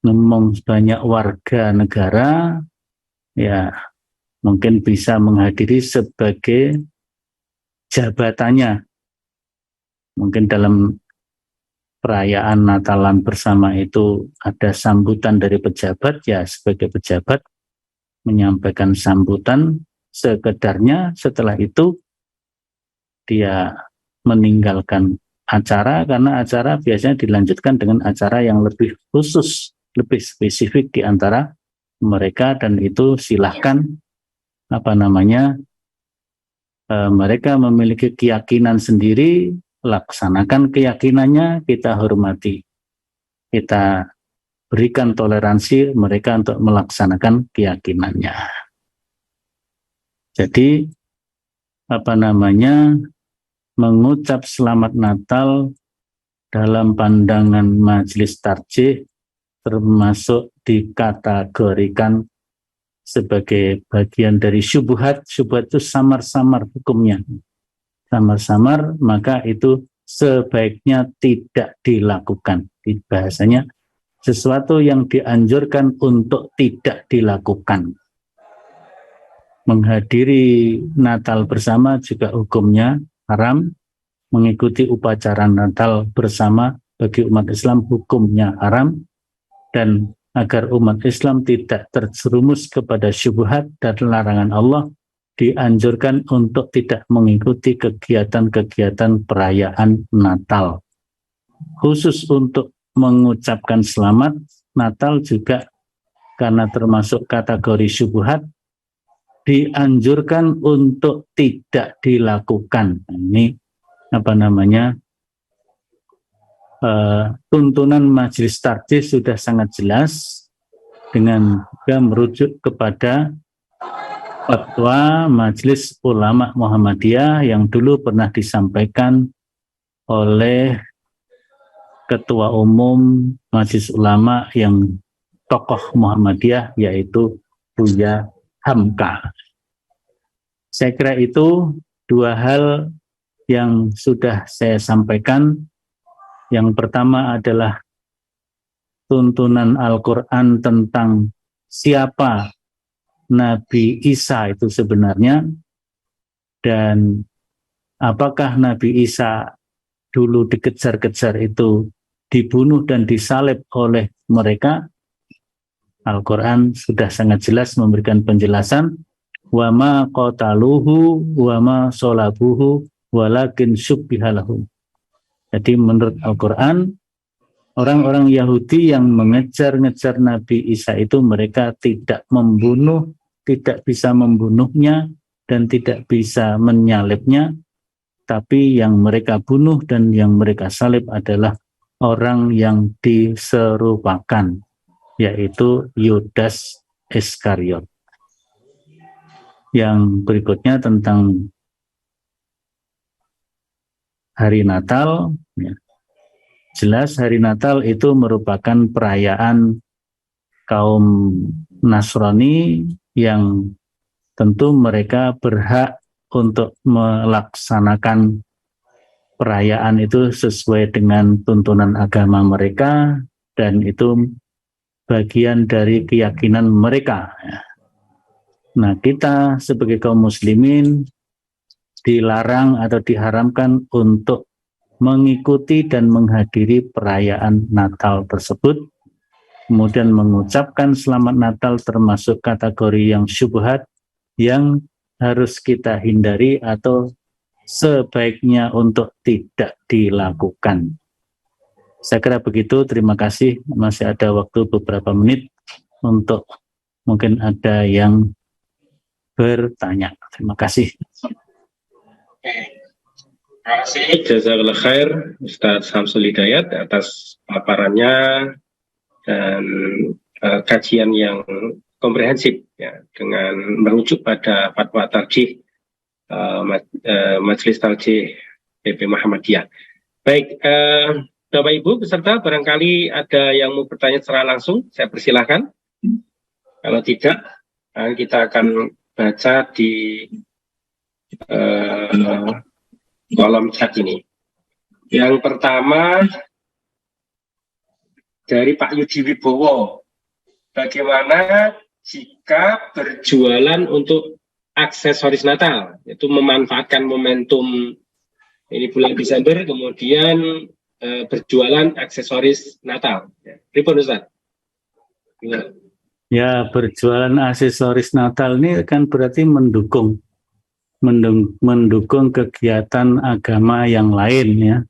ngemong banyak warga negara, ya mungkin bisa menghadiri sebagai jabatannya. Mungkin dalam perayaan Natalan bersama itu ada sambutan dari pejabat, ya sebagai pejabat menyampaikan sambutan sekedarnya. Setelah itu dia meninggalkan acara, karena acara biasanya dilanjutkan dengan acara yang lebih khusus, lebih spesifik di antara mereka, dan itu silahkan mereka memiliki keyakinan sendiri, laksanakan keyakinannya, kita hormati, kita berikan toleransi mereka untuk melaksanakan keyakinannya. Jadi mengucap selamat Natal dalam pandangan majelis tarjih termasuk dikategorikan sebagai bagian dari syubhat. Syubhat itu samar-samar hukumnya. Samar-samar, maka itu sebaiknya tidak dilakukan. Bahasanya sesuatu yang dianjurkan untuk tidak dilakukan. Menghadiri Natal bersama juga hukumnya haram. Mengikuti upacara Natal bersama bagi umat Islam hukumnya haram. Dan agar umat Islam tidak terjerumus kepada syubhat dan larangan Allah, dianjurkan untuk tidak mengikuti kegiatan-kegiatan perayaan Natal. Khusus untuk mengucapkan selamat Natal juga karena termasuk kategori syubhat, dianjurkan untuk tidak dilakukan. Ini tuntunan majelis tarjih sudah sangat jelas dengan juga merujuk kepada fatwa Majelis Ulama Muhammadiyah yang dulu pernah disampaikan oleh Ketua Umum Majelis Ulama yang tokoh Muhammadiyah, yaitu Buya Hamka. Saya kira itu dua hal yang sudah saya sampaikan. Yang pertama adalah tuntunan Al-Quran tentang siapa Nabi Isa itu sebenarnya, dan apakah Nabi Isa dulu dikejar-kejar itu dibunuh dan disalib oleh mereka? Al-Quran sudah sangat jelas memberikan penjelasan, wa ma qataluhu wa ma sholabuhu walakin syubbihalahum. Jadi menurut Al-Quran, orang-orang Yahudi yang mengejar-ngejar Nabi Isa itu mereka tidak membunuh, tidak bisa membunuhnya dan tidak bisa menyalibnya, tapi yang mereka bunuh dan yang mereka salib adalah orang yang diserupakan, yaitu Yudas Iskariot. Yang berikutnya tentang hari Natal, ya. Jelas hari Natal itu merupakan perayaan kaum Nasrani yang tentu mereka berhak untuk melaksanakan perayaan itu sesuai dengan tuntunan agama mereka, dan itu bagian dari keyakinan mereka. Nah, kita sebagai kaum muslimin dilarang atau diharamkan untuk mengikuti dan menghadiri perayaan Natal tersebut, kemudian mengucapkan selamat Natal termasuk kategori yang syubhat yang harus kita hindari atau sebaiknya untuk tidak dilakukan. Saya kira begitu, terima kasih. Masih ada waktu beberapa menit untuk mungkin ada yang bertanya. Terima kasih. Terima kasih, jazakallah khair Ustaz Samsul Hidayat atas paparannya dan kajian yang komprehensif ya, dengan merujuk pada fatwa tarjih Majelis Tarjih PP Muhammadiyah. Baik, Bapak Ibu peserta, barangkali ada yang mau bertanya secara langsung, saya persilahkan. Kalau tidak, kita akan baca di kolom chat ini. Yang pertama dari Pak Yudi Wibowo, bagaimana jika berjualan untuk aksesoris Natal, yaitu memanfaatkan momentum ini bulan Desember, kemudian berjualan aksesoris Natal. Ripun Ustaz? Ya, berjualan aksesoris Natal ini kan berarti mendukung kegiatan agama yang lain ya,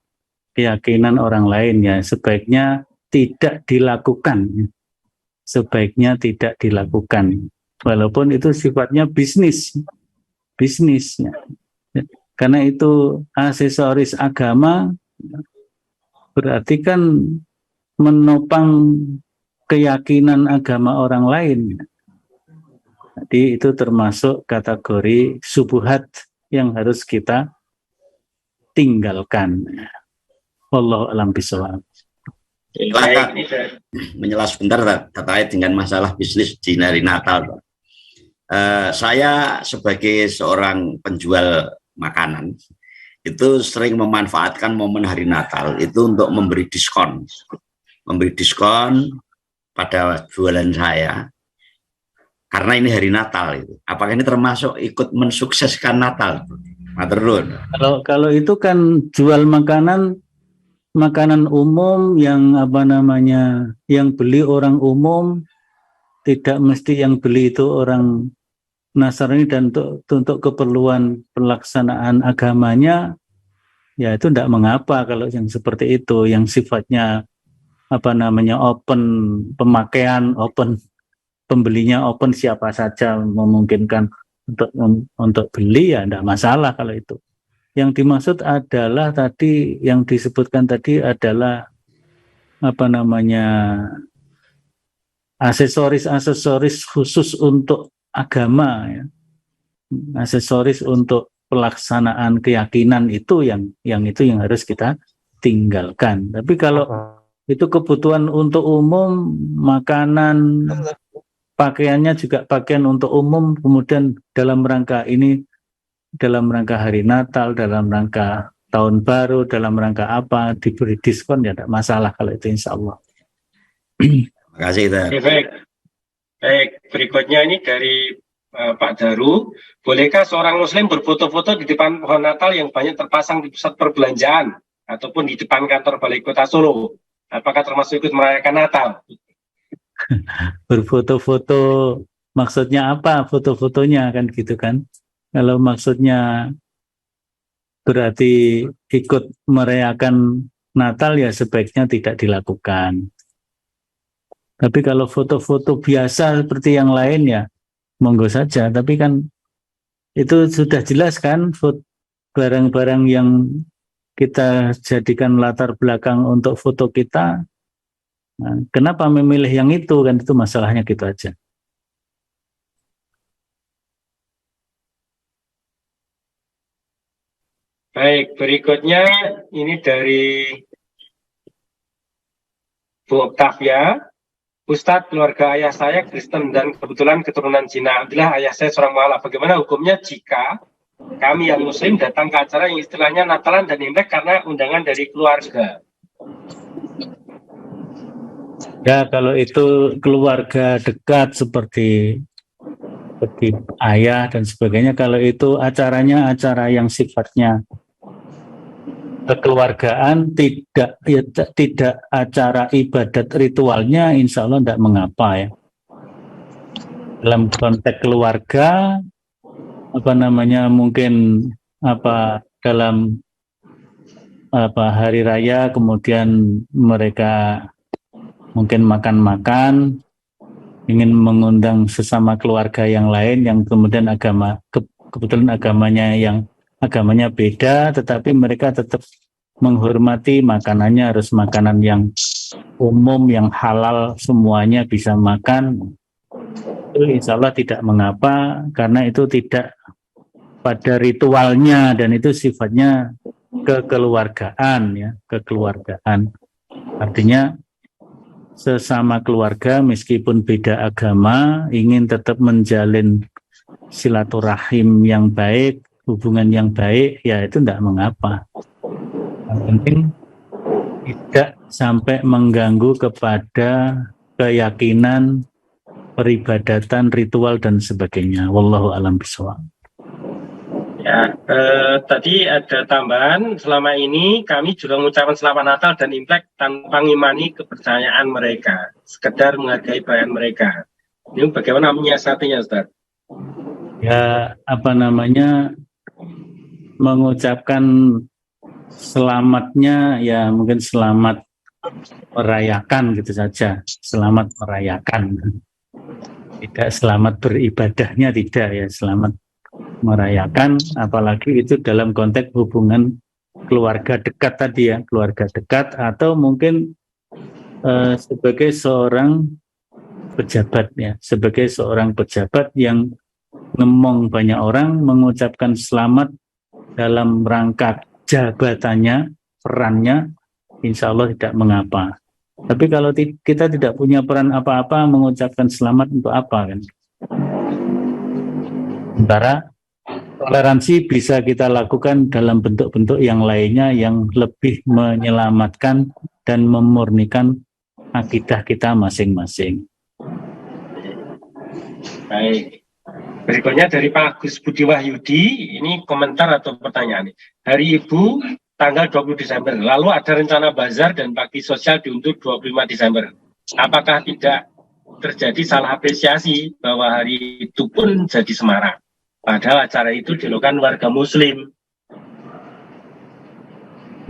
keyakinan orang lain ya, sebaiknya tidak dilakukan. Sebaiknya tidak dilakukan. Walaupun itu sifatnya bisnis ya. Karena itu aksesoris agama berarti kan menopang keyakinan agama orang lain. Jadi itu termasuk kategori subuhat yang harus kita tinggalkan. Wallahu a'lam bishawab. Menyela sebentar terkait dengan masalah bisnis di hari Natal. Saya sebagai seorang penjual makanan itu sering memanfaatkan momen hari Natal itu untuk memberi diskon pada jualan saya karena ini hari Natal itu. Apakah ini termasuk ikut mensukseskan Natal? Kalau itu kan jual makanan umum yang yang beli orang umum, tidak mesti yang beli itu orang Nasrani, dan untuk keperluan pelaksanaan agamanya ya itu tidak mengapa kalau yang seperti itu, yang sifatnya open pemakaian, open pembelinya, open siapa saja memungkinkan untuk beli ya tidak masalah kalau itu. Yang dimaksud adalah tadi yang disebutkan tadi adalah aksesoris khusus untuk agama ya. Aksesoris untuk pelaksanaan keyakinan itu yang harus kita tinggalkan. Tapi kalau itu kebutuhan untuk umum, makanan, pakaiannya juga pakaian untuk umum, kemudian dalam rangka hari Natal, dalam rangka tahun baru, dalam rangka apa, diberi diskon ya tidak masalah kalau itu, insya Allah. Terima kasih. Baik, berikutnya ini dari Pak Daru, bolehkah seorang Muslim berfoto-foto di depan pohon Natal yang banyak terpasang di pusat perbelanjaan ataupun di depan kantor Balai Kota Solo? Apakah termasuk ikut merayakan Natal? Berfoto-foto maksudnya apa? Foto-fotonya kan gitu kan? Kalau maksudnya berarti ikut merayakan Natal ya sebaiknya tidak dilakukan. Tapi kalau foto-foto biasa seperti yang lain ya monggo saja. Tapi kan itu sudah jelas kan barang-barang yang kita jadikan latar belakang untuk foto kita. Nah, kenapa memilih yang itu kan, itu masalahnya gitu aja. Baik, berikutnya ini dari Bu Octavia. Ustadz, keluarga ayah saya Kristen dan kebetulan keturunan Cina. Alhamdulillah ayah saya seorang mualaf. Bagaimana hukumnya jika kami yang Muslim datang ke acara yang istilahnya Natalan dan Imlek karena undangan dari keluarga? Ya, kalau itu keluarga dekat seperti ayah dan sebagainya, kalau itu acaranya acara yang sifatnya kekeluargaan, tidak acara ibadat ritualnya, insya Allah tidak mengapa ya. Dalam konteks keluarga, mungkin dalam hari raya, kemudian mereka mungkin makan-makan, ingin mengundang sesama keluarga yang lain yang kemudian kebetulan agamanya beda, tetapi mereka tetap menghormati makanannya harus makanan yang umum, yang halal, semuanya bisa makan. Itu insya Allah tidak mengapa, karena itu tidak pada ritualnya dan itu sifatnya kekeluargaan ya, kekeluargaan. Artinya sesama keluarga meskipun beda agama ingin tetap menjalin silaturahim yang baik, hubungan yang baik, ya itu tidak mengapa. Yang penting tidak sampai mengganggu kepada keyakinan, peribadatan, ritual dan sebagainya. Wallahu a'lam bishawab. Ya, tadi ada tambahan, selama ini kami juga mengucapkan selamat Natal dan Imlek tanpa mengimani kepercayaan mereka, sekedar menghargai perayaan mereka. Ini bagaimana menyiasatinya, Ustaz? Ya, mengucapkan selamatnya ya mungkin selamat merayakan gitu saja, selamat merayakan, tidak selamat beribadahnya, tidak ya, selamat merayakan, apalagi itu dalam konteks hubungan keluarga dekat tadi ya, keluarga dekat atau mungkin sebagai seorang pejabat ya, sebagai seorang pejabat yang ngomong banyak orang, mengucapkan selamat dalam rangka jabatannya, perannya, insya Allah tidak mengapa. Tapi kalau kita tidak punya peran apa-apa, mengucapkan selamat untuk apa kan? Sementara toleransi bisa kita lakukan dalam bentuk-bentuk yang lainnya yang lebih menyelamatkan dan memurnikan akidah kita masing-masing. Baik. Berikutnya dari Pak Agus Budi Wahyudi, ini komentar atau pertanyaan. Hari Ibu tanggal 20 Desember, lalu ada rencana bazar dan bakti sosial diundur 25 Desember. Apakah tidak terjadi salah apresiasi bahwa hari itu pun jadi semarak? Padahal acara itu dilakukan warga Muslim.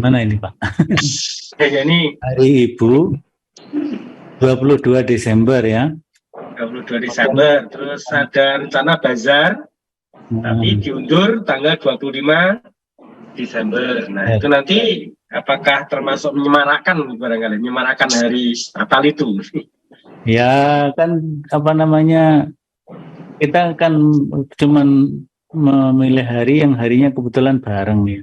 Mana ini Pak? Ini Hari Ibu 22 Desember ya. 22 Desember, terus ada rencana bazar, tapi diundur tanggal 25 Desember. Nah, itu nanti apakah termasuk menyemarakkan barangkali, menyemarakkan hari Natal itu? Ya kan kita kan cuman memilih hari yang harinya kebetulan bareng ya.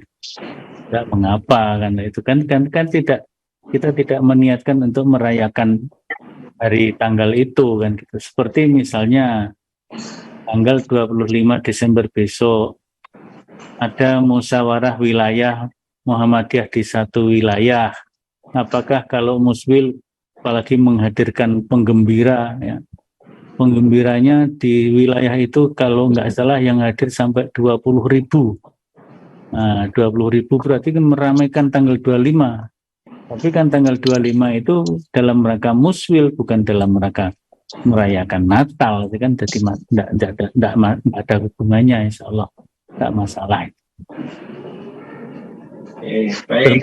Tidak mengapa kan itu kan tidak, kita tidak meniatkan untuk merayakan hari tanggal itu kan gitu. Seperti misalnya tanggal 25 Desember besok ada musyawarah wilayah Muhammadiyah di satu wilayah. Apakah kalau Musbil apalagi menghadirkan penggembira ya, penggembiranya di wilayah itu kalau nggak salah yang hadir sampai 20.000. Nah, 20.000 berarti kan meramaikan tanggal 25. Tapi kan tanggal 25 itu dalam rangka muswil, bukan dalam rangka merayakan Natal. Itu kan jadi tidak ada hubungannya, insya Allah. Tidak masalah. Baik.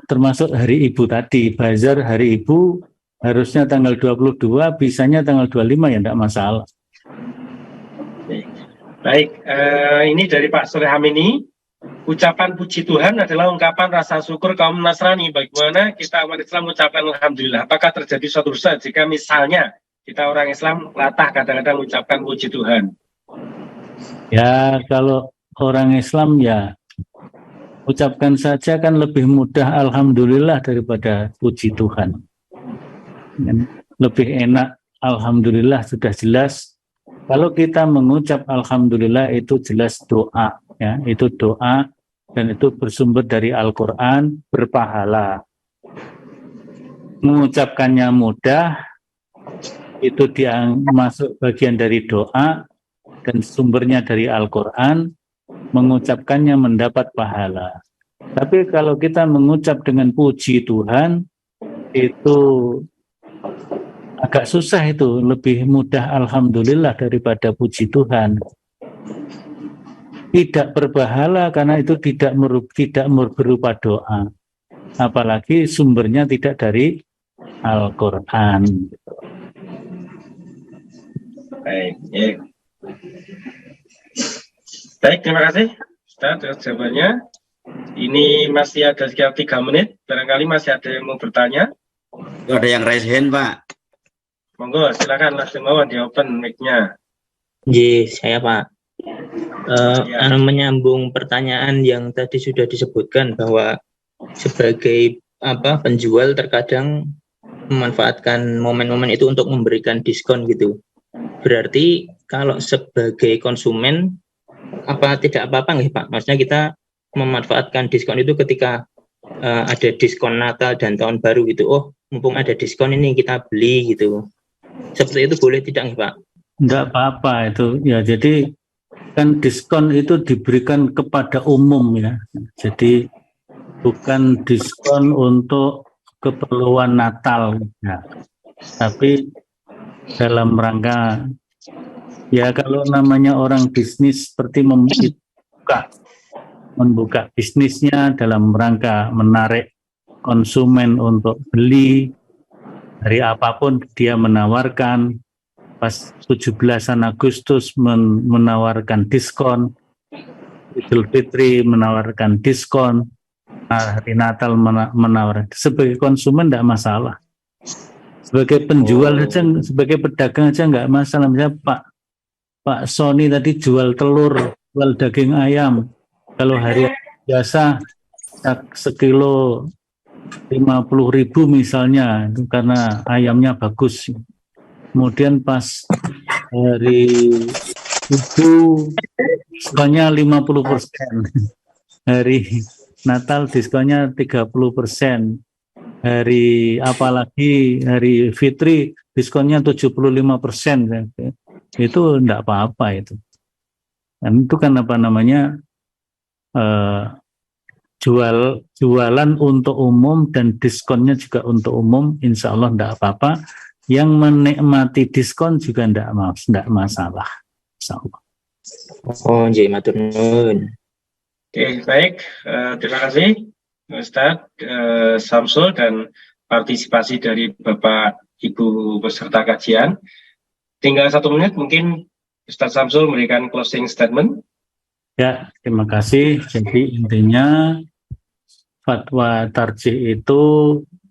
Termasuk hari ibu tadi, bazar hari ibu harusnya tanggal 22, bisanya tanggal 25 ya tidak masalah. Baik, ini dari Pak Solehamini. Ucapan puji Tuhan adalah ungkapan rasa syukur kaum Nasrani. Bagaimana kita umat Islam mengucapkan Alhamdulillah? Apakah terjadi suatu dosa jika misalnya kita orang Islam latah kadang-kadang mengucapkan puji Tuhan? Ya, kalau orang Islam ya ucapkan saja kan lebih mudah Alhamdulillah daripada puji Tuhan. Lebih enak Alhamdulillah, sudah jelas. Kalau kita mengucap Alhamdulillah itu jelas doa, ya, itu doa dan itu bersumber dari Al-Quran, berpahala. Mengucapkannya mudah, itu dia masuk bagian dari doa dan sumbernya dari Al-Quran, mengucapkannya mendapat pahala. Tapi kalau kita mengucap dengan puji Tuhan, itu agak susah, itu lebih mudah Alhamdulillah daripada puji Tuhan. Tidak berpahala karena itu tidak berupa doa, apalagi sumbernya tidak dari Al-Quran. Baik, ya. Baik, terima kasih Ustaz atas jawabannya. Ini masih ada sekitar 3 menit, barangkali masih ada yang mau bertanya. Ada yang raise hand, Pak. Monggo, silakan langsung mawon di open mic-nya. Ji, saya Pak. Menyambung pertanyaan yang tadi sudah disebutkan bahwa sebagai penjual terkadang memanfaatkan momen-momen itu untuk memberikan diskon gitu. Berarti kalau sebagai konsumen tidak apa-apa nggih Pak? Maksudnya kita memanfaatkan diskon itu ketika ada diskon Natal dan Tahun Baru gitu. Oh, mumpung ada diskon ini kita beli gitu. Seperti itu boleh tidak nih Pak? Enggak apa-apa itu ya. Jadi kan diskon itu diberikan kepada umum ya. Jadi bukan diskon untuk keperluan Natal ya. Tapi dalam rangka ya, kalau namanya orang bisnis seperti membuka bisnisnya dalam rangka menarik konsumen untuk beli. Hari apapun dia menawarkan, pas 17 Agustus menawarkan diskon, Idul Fitri menawarkan diskon, hari Natal menawarkan. Sebagai konsumen tidak masalah. Sebagai penjual saja, sebagai pedagang saja nggak masalah. Misalnya Pak Sony tadi jual telur, jual daging ayam. Kalau hari biasa sekilo 50.000 misalnya, itu karena ayamnya bagus. Kemudian pas hari itu diskonnya 50%. Hari Natal diskonnya 30%. Hari apalagi hari Fitri diskonnya 75%. Itu enggak apa-apa itu. Dan itu kan jualan untuk umum dan diskonnya juga untuk umum, insya Allah tidak apa-apa. Yang menikmati diskon juga tidak masalah, insya Allah. Oh, jadi matur nuwun. Oke, baik. Terima kasih Ustaz Samsul dan partisipasi dari Bapak Ibu peserta kajian. Tinggal 1 menit, mungkin Ustaz Samsul memberikan closing statement. Ya, terima kasih. Jadi intinya fatwa tarjih itu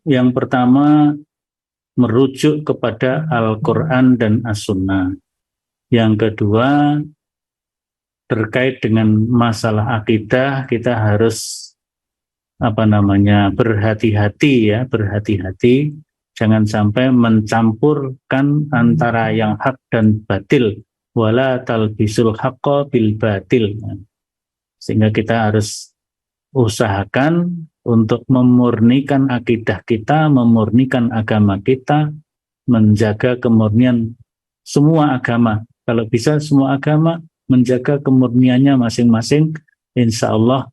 yang pertama merujuk kepada Al-Quran dan As-Sunnah. Yang kedua terkait dengan masalah akidah, kita harus berhati-hati ya, berhati-hati. Jangan sampai mencampurkan antara yang hak dan batil. Wala talbisul haqqa bil batil. Sehingga kita harus usahakan untuk memurnikan akidah kita, memurnikan agama kita, menjaga kemurnian semua agama. Kalau bisa semua agama menjaga kemurniannya masing-masing, insya Allah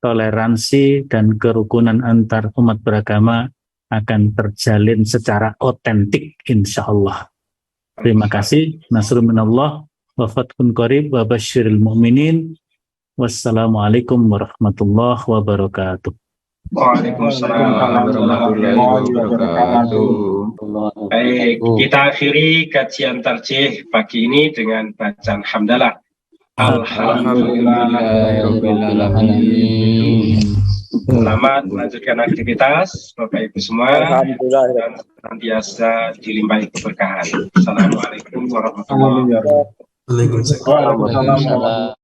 toleransi dan kerukunan antar umat beragama akan terjalin secara otentik, insya Allah. Terima kasih. Nasrul minallah wa fathun qarib wa basyiril mu'minin. Wassalamualaikum warahmatullahi wabarakatuh. Waalaikumsalam warahmatullahi wabarakatuh. Baik, kita akhiri kajian tarjih pagi ini dengan bacaan hamdalah. Alhamdulillahirobbilalamin. Selamat melanjutkan aktivitas Bapak Ibu semua. Dan senantiasa dilimpahi keberkahan. Assalamualaikum warahmatullahi wabarakatuh. Waalaikumsalam.